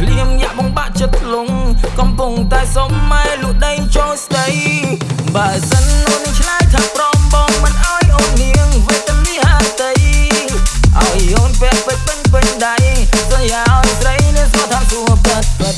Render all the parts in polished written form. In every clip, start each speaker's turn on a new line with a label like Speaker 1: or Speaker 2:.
Speaker 1: ភ្លៀងយ៉ាក់បងបាក់ចិត្តលងកំពុងតែសុំម៉ែលក់ដីចូលស្ដីបើសិនអូននឹងឆ្លើយថាព្រមបងមិនអោយអូននាងវេទនាហាតីអោយអូនពាក់ពេជ្រពេញដៃសន្យាឲ្យស្រីនឹងស្គាល់ថាសួរពិតពិត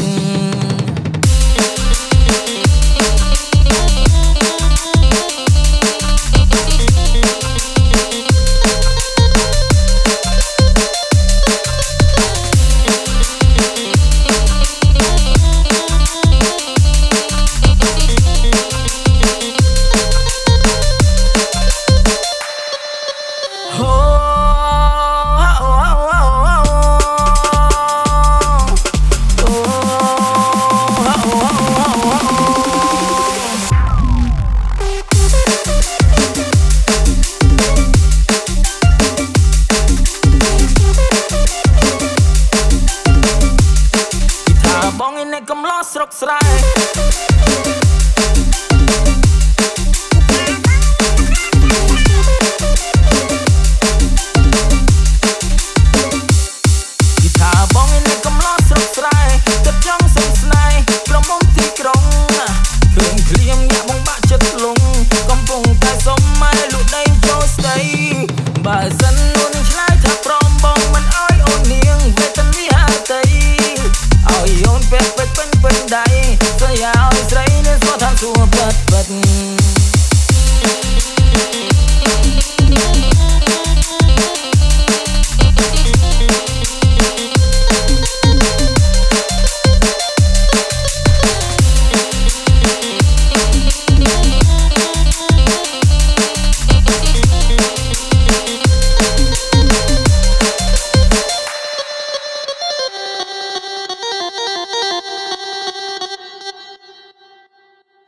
Speaker 1: កំឡោះស្រុកស្រែគិថាបងឯនៅកំឡោះស្រុកស្រែទឹកចង់សុំស្នេហ៍ក្រុមមុំទីក្រុងឃើញភ្លៀងញាក់បងបាក់ចិត្តលងកំពុងតែសុំម៉ែលក់ដីចូលស្ដីបើសិនអូននឹងឆ្លើយថាព្រមបងមិនអោយអូននាងវេទនាហាតីអោយអូនពាក់ពេជ្រពេញដៃសន្យាឲ្យស្រីនឹងស្គាល់ថាសួរពិតពិត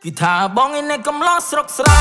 Speaker 1: គិថាបងឯនៅកំឡោះស្រុកស្រែ